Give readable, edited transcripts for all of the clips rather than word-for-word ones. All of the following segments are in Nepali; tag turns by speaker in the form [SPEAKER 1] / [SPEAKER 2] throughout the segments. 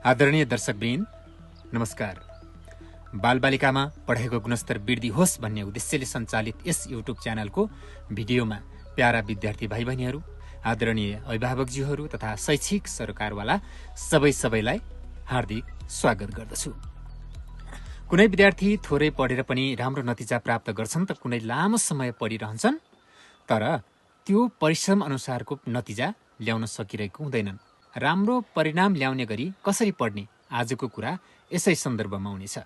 [SPEAKER 1] आदरणीय दर्शकवृन्द, नमस्कार। बालबालिकामा पढाइको गुणस्तर वृद्धि होस् भन्ने उद्देश्यले सञ्चालित यस युट्युब च्यानलको भिडियोमा प्यारा विद्यार्थी भाइ बहिनीहरू, आदरणीय अभिभावकज्यूहरू तथा शैक्षिक सरकारवाला सबैलाई हार्दिक स्वागत गर्दछु। कुनै विद्यार्थी थोरै पढेर पनि राम्रो नतिजा प्राप्त गर्छन् त कुनै लामो समय पढिरहन्छन् तर त्यो परिश्रम अनुसारको नतिजा ल्याउन सकिरहेको हुँदैनन्। राम्रो परिणाम ल्याउने गरी कसरी पढ्ने, आजको कुरा यसै सन्दर्भमा हुनेछ।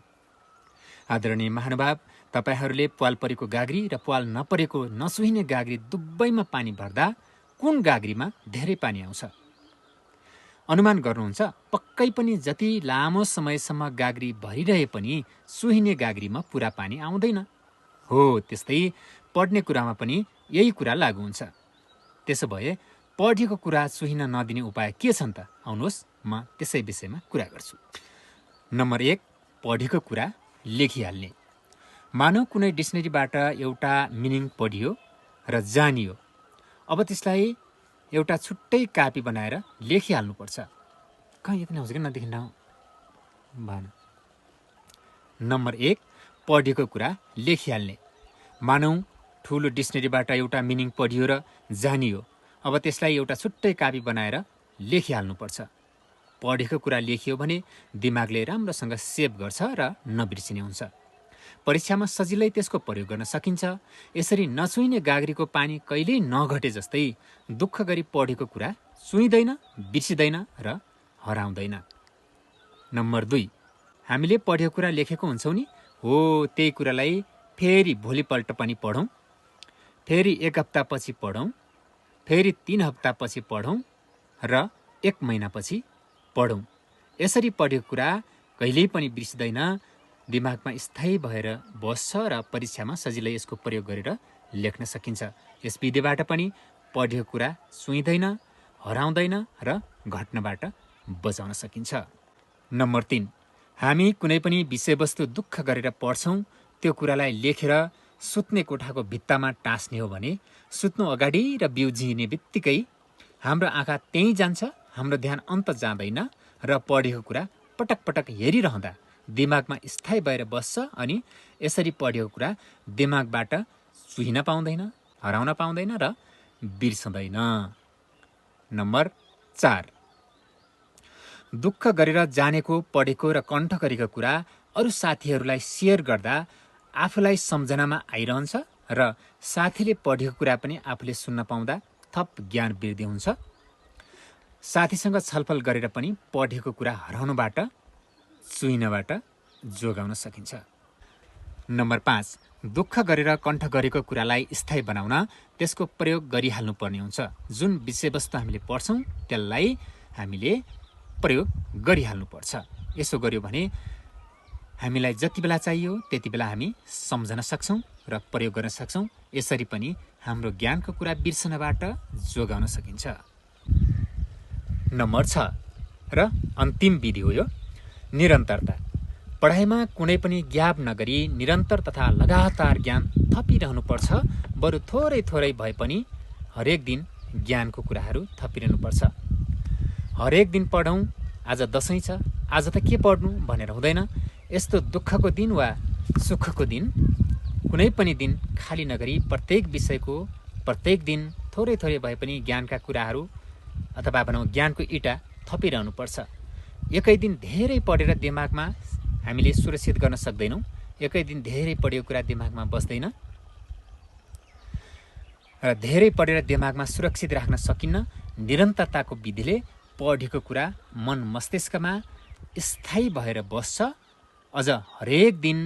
[SPEAKER 1] आदरणीय महानुभाव, तपाईहरूले प्वाल परेको गाग्री र प्वाल नपरेको नसुहिने गाग्री दुवैमा पानी भर्दा कुन गाग्रीमा धेरै पानी आउँछ? अनुमान गर्नुहुन्छ पक्कै पनि जति लामो समयसम्म गाग्री भरिरहे पनि सुहिने गाग्रीमा पुरा पानी आउँदैन। हो, त्यस्तै पढ्ने कुरामा पनि यही कुरा लागू हुन्छ। त्यसो भए पढेको कुरा सुहिन नदिने उपाय के छन् त? आउनुहोस् म त्यसै विषयमा कुरा गर्छु। नम्बर 1, पढेको कुरा लेखिहाल्ने। मानव कुनै डिक्सनरीबाट एउटा मिनिङ पढियो र जानियो, अब त्यसलाई एउटा छुट्टै कापी बनाएर लेखिहाल्नुपर्छ। कहाँ यति नहुन्छ कि नदेखिन्न भन। नम्बर 1, पढेको कुरा लेखिहाल्ने। मानौ ठुलो डिक्सनरीबाट एउटा मिनिङ पढियो र जानियो, अब त्यसलाई एउटा छुट्टै कापी बनाएर लेखिहाल्नुपर्छ। पढेको कुरा लेखियो भने दिमागले राम्रोसँग सेभ गर्छ र नबिर्सिने हुन्छ। परीक्षामा सजिलै त्यसको प्रयोग गर्न सकिन्छ। यसरी नछुइने गाग्रीको पानी कहिल्यै नघटे जस्तै दुःख गरी पढेको कुरा छुइँदैन, बिर्सिँदैन र हराउँदैन। नम्बर 2, हामीले पढेको कुरा लेखेको हुन्छौँ नि, हो त्यही कुरालाई फेरि भोलिपल्ट पनि पढौँ, फेरि 1 हप्तापछि पढौँ, फेरि 3 हप्तापछि पढौँ र 1 महिनापछि पढौँ। यसरी पढेको कुरा कहिल्यै पनि बिर्सिँदैन, दिमागमा स्थायी भएर बस्छ र परीक्षामा सजिलै यसको प्रयोग गरेर लेख्न सकिन्छ। यस विधिबाट पनि पढेको कुरा छुइँदैन, हराउँदैन र घट्नबाट बचाउन सकिन्छ। नम्बर 3, हामी कुनै पनि विषयवस्तु दुःख गरेर पढ्छौँ, त्यो कुरालाई लेखेर सुत्ने कोठाको भित्तामा टाँस्ने हो भने सुत्नु अगाडि र बिउजिने बित्तिकै हाम्रो आँखा त्यहीँ जान्छ, हाम्रो ध्यान अन्त जाँदैन र पढेको कुरा पटक पटक हेरिरहँदा दिमागमा स्थायी भएर बस्छ अनि यसरी पढेको कुरा दिमागबाट छुहिन पाउँदैन, हराउन पाउँदैन र बिर्सँदैन। नम्बर 4, दुःख गरेर जानेको, पढेको र कण्ठ गरेको कुरा अरू साथीहरूलाई सेयर गर्दा आफूलाई सम्झनामा आइरहन्छ र साथीले पढेको कुरा पनि आफूले सुन्न पाउँदा थप ज्ञान वृद्धि हुन्छ। साथीसँग छलफल गरेर पनि पढेको कुरा हराउनबाट, छुइनबाट जोगाउन सकिन्छ। नम्बर 5, दुःख गरेर कण्ठ गरेको कुरालाई स्थायी बनाउन त्यसको प्रयोग गरिहाल्नु पर्ने हुन्छ। जुन विषयवस्तु हामीले पढ्छौँ त्यसलाई हामीले प्रयोग गरिहाल्नुपर्छ। यसो गर्यो भने हामीलाई जति बेला चाहियो त्यति बेला हामी सम्झन सक्छौँ र प्रयोग गर्न सक्छौँ। यसरी पनि हाम्रो ज्ञानको कुरा बिर्सनबाट जोगाउन सकिन्छ। नम्बर 6 र अन्तिम विधि हो यो, निरन्तरता। पढाइमा कुनै पनि ग्याप नगरी निरन्तर तथा लगातार ज्ञान थपिरहनुपर्छ। बरु थोरै थोरै भए पनि हरेक दिन ज्ञानको कुराहरू थपिरहनुपर्छ। हरेक दिन पढौँ, आज दसैँ छ, आज त के पढ्नु भनेर हुँदैन। यस्तो दुःखको दिन वा सुखको दिन कुनै पनि दिन खाली नगरी प्रत्येक विषयको प्रत्येक दिन थोरै थोरै भए पनि ज्ञानका कुराहरू अथवा भनौँ ज्ञानको इँटा थपिरहनुपर्छ। एकै दिन धेरै पढेर दिमागमा हामीले सुरक्षित गर्न सक्दैनौँ। एकै दिन धेरै पढेको कुरा दिमागमा बस्दैन र धेरै पढेर दिमागमा सुरक्षित राख्न सकिन्न। निरन्तरताको विधिले पढेको कुरा मन मस्तिष्कमा स्थायी भएर बस्छ। अझ हरेक दिन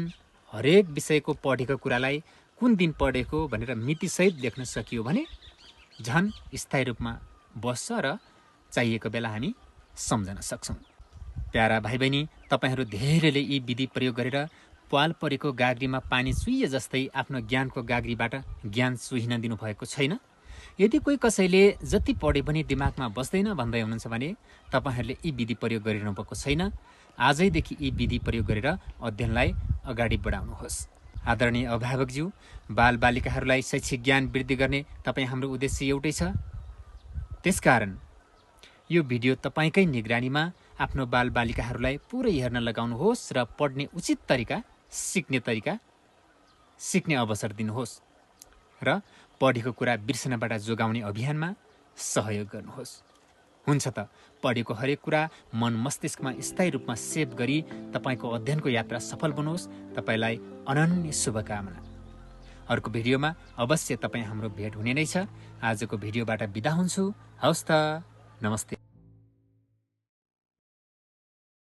[SPEAKER 1] हरेक विषयको पढेको कुरालाई कुन दिन पढेको भनेर मितिसहित लेख्न सकियो भने झन् स्थायी रूपमा बस्छ र चाहिएको बेला हामी सम्झन सक्छौँ। प्यारा भाइ बहिनी, तपाईँहरू धेरैले यी विधि प्रयोग गरेर प्वाल परेको गाग्रीमा पानी चुइए जस्तै आफ्नो ज्ञानको गाग्रीबाट ज्ञान चुहिन दिनुभएको छैन। यदि कोही कसैले जति पढे पनि दिमागमा बस्दैन भन्दै हुनुहुन्छ भने तपाईँहरूले यी विधि प्रयोग गरिरहनु भएको छैन। आजैदेखि यी विधि प्रयोग गरेर अध्ययनलाई अगाडि बढाउनुहोस्। आदरणीय अभिभावकज्यू, बालबालिकाहरूलाई शैक्षिक ज्ञान वृद्धि गर्ने तपाईँ हाम्रो उद्देश्य एउटै छ। त्यसकारण यो भिडियो तपाईँकै निगरानीमा आफ्नो बालबालिकाहरूलाई पुरै हेर्न लगाउनुहोस् र पढ्ने उचित तरिका, सिक्ने अवसर दिनुहोस् र पढेको कुरा बिर्सनबाट जोगाउने अभियानमा सहयोग गर्नुहोस्। हुन्छ त, पढेको हरेक कुरा मन मस्तिष्कमा स्थायी रूपमा सेभ गरी तपाईँको अध्ययनको यात्रा सफल बनोस्। तपाईँलाई अनन्य शुभकामना। अर्को भिडियोमा अवश्य तपाईँ हाम्रो भेट हुने नै छ। आजको भिडियोबाट बिदा हुन्छु। हवस् त, नमस्ते।